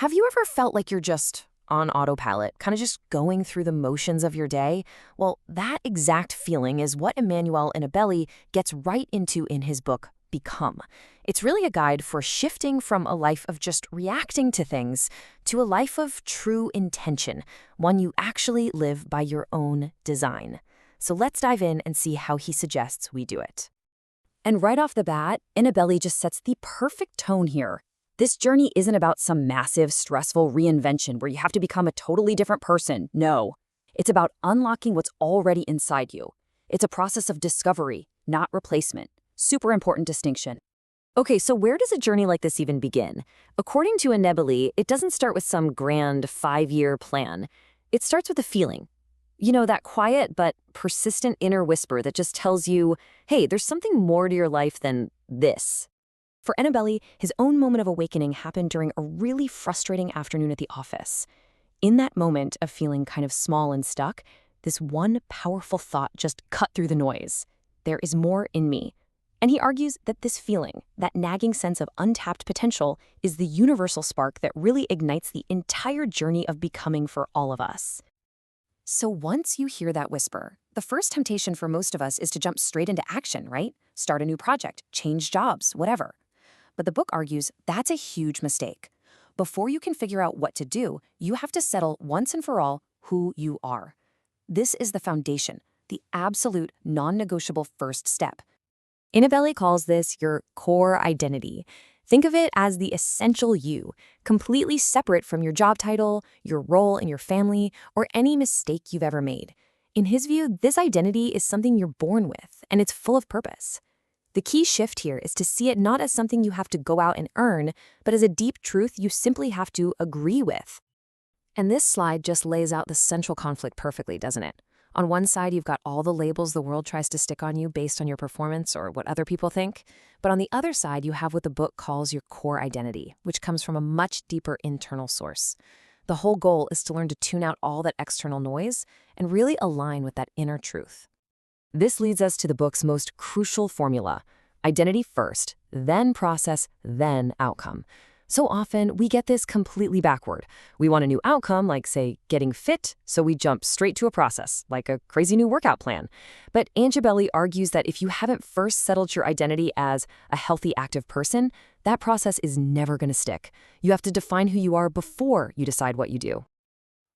Have you ever felt like you're just on autopilot, kind of just going through the motions of your day? Well, that exact feeling is what Emmanuel Inabelli gets right into in his book, Become. It's really a guide for shifting from a life of just reacting to things to a life of true intention, one you actually live by your own design. So let's dive in and see how he suggests we do it. And right off the bat, Inabelli just sets the perfect tone here. This journey isn't about some massive, stressful reinvention where you have to become a totally different person. No. It's about unlocking what's already inside you. It's a process of discovery, not replacement. Super important distinction. Okay, so where does a journey like this even begin? According to Inabelli, it doesn't start with some grand 5-year plan. It starts with a feeling. You know, that quiet but persistent inner whisper that just tells you, hey, there's something more to your life than this. For Inabelli, his own moment of awakening happened during a really frustrating afternoon at the office. In that moment of feeling kind of small and stuck, this one powerful thought just cut through the noise. There is more in me. And he argues that this feeling, that nagging sense of untapped potential, is the universal spark that really ignites the entire journey of becoming for all of us. So once you hear that whisper, the first temptation for most of us is to jump straight into action, right? Start a new project, change jobs, whatever. But the book argues that's a huge mistake. Before you can figure out what to do, you have to settle once and for all who you are. This is the foundation, the absolute non-negotiable first step. Inabelli calls this your core identity. Think of it as the essential you, completely separate from your job title, your role in your family, or any mistake you've ever made. In his view, this identity is something you're born with, and it's full of purpose. The key shift here is to see it not as something you have to go out and earn, but as a deep truth you simply have to agree with. And this slide just lays out the central conflict perfectly, doesn't it? On one side, you've got all the labels the world tries to stick on you based on your performance or what other people think. But on the other side, you have what the book calls your core identity, which comes from a much deeper internal source. The whole goal is to learn to tune out all that external noise and really align with that inner truth. This leads us to the book's most crucial formula: identity first, then process, then outcome. So often, we get this completely backward. We want a new outcome, like, say, getting fit, so we jump straight to a process, like a crazy new workout plan. But Inabelli argues that if you haven't first settled your identity as a healthy, active person, that process is never going to stick. You have to define who you are before you decide what you do.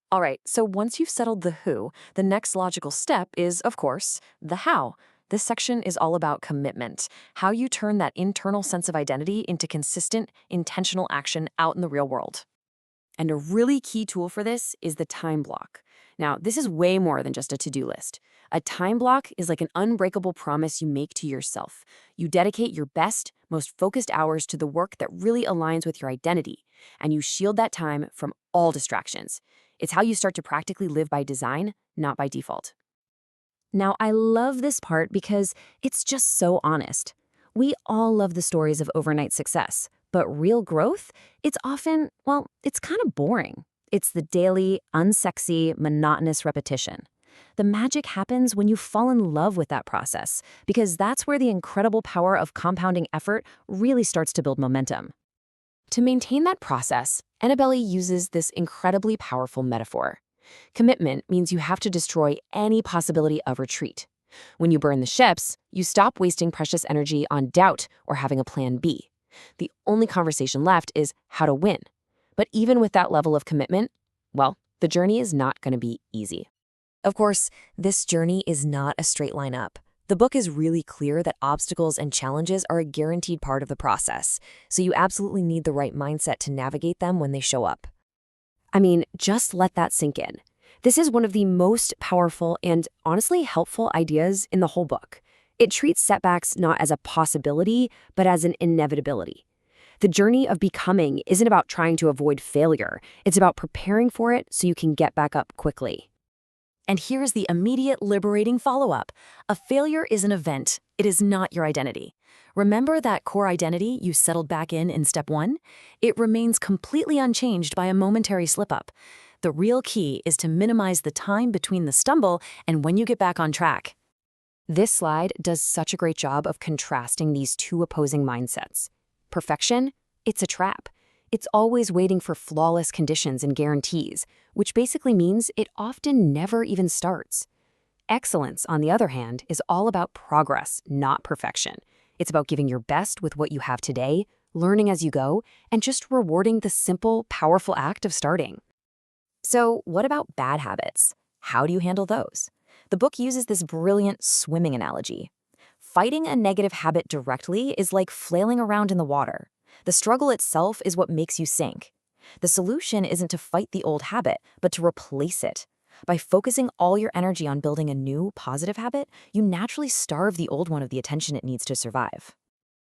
All right, so once you've settled the who, the next logical step is, of course, the how. This section is all about commitment, how you turn that internal sense of identity into consistent, intentional action out in the real world. And a really key tool for this is the time block. Now, this is way more than just a to-do list. A time block is like an unbreakable promise you make to yourself. You dedicate your best, most focused hours to the work that really aligns with your identity, and you shield that time from all distractions. It's how you start to practically live by design, not by default. Now, I love this part because it's just so honest. We all love the stories of overnight success, but real growth, it's often, well, it's kind of boring. It's the daily, unsexy, monotonous repetition. The magic happens when you fall in love with that process, because that's where the incredible power of compounding effort really starts to build momentum. To maintain that process, Inabelli uses this incredibly powerful metaphor. Commitment means you have to destroy any possibility of retreat. When you burn the ships, you stop wasting precious energy on doubt or having a plan B. The only conversation left is how to win. But even with that level of commitment, well, the journey is not going to be easy. Of course, this journey is not a straight line up. The book is really clear that obstacles and challenges are a guaranteed part of the process, so you absolutely need the right mindset to navigate them when they show up. I mean, just let that sink in. This is one of the most powerful and honestly helpful ideas in the whole book. It treats setbacks not as a possibility, but as an inevitability. The journey of becoming isn't about trying to avoid failure. It's about preparing for it so you can get back up quickly. And here's the immediate liberating follow-up. A failure is an event. It is not your identity. Remember that core identity you settled back in step 1? It remains completely unchanged by a momentary slip-up. The real key is to minimize the time between the stumble and when you get back on track. This slide does such a great job of contrasting these two opposing mindsets. Perfection, it's a trap. It's always waiting for flawless conditions and guarantees, which basically means it often never even starts. Excellence, on the other hand, is all about progress, not perfection. It's about giving your best with what you have today, learning as you go, and just rewarding the simple, powerful act of starting. So, what about bad habits? How do you handle those? The book uses this brilliant swimming analogy. Fighting a negative habit directly is like flailing around in the water. The struggle itself is what makes you sink. The solution isn't to fight the old habit, but to replace it. By focusing all your energy on building a new, positive habit, you naturally starve the old one of the attention it needs to survive.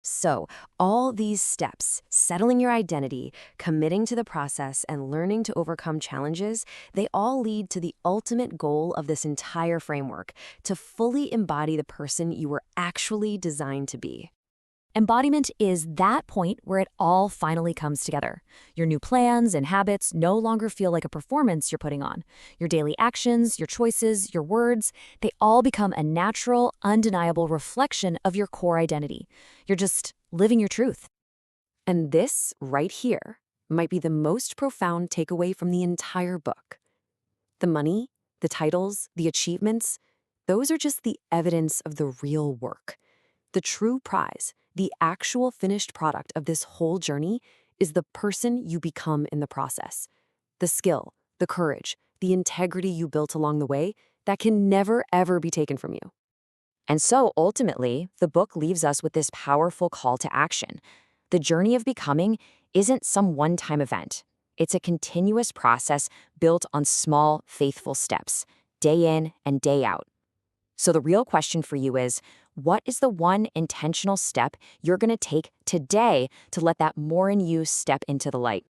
So, all these steps, settling your identity, committing to the process, and learning to overcome challenges, they all lead to the ultimate goal of this entire framework, to fully embody the person you were actually designed to be. Embodiment is that point where it all finally comes together. Your new plans and habits no longer feel like a performance you're putting on. Your daily actions, your choices, your words, they all become a natural, undeniable reflection of your core identity. You're just living your truth. And this, right here, might be the most profound takeaway from the entire book. The money, the titles, the achievements, those are just the evidence of the real work. The true prize, the actual finished product of this whole journey, is the person you become in the process. The skill, the courage, the integrity you built along the way that can never, ever be taken from you. And so, ultimately, the book leaves us with this powerful call to action. The journey of becoming isn't some one-time event. It's a continuous process built on small, faithful steps, day in and day out. So the real question for you is, what is the one intentional step you're going to take today to let that more in you step into the light?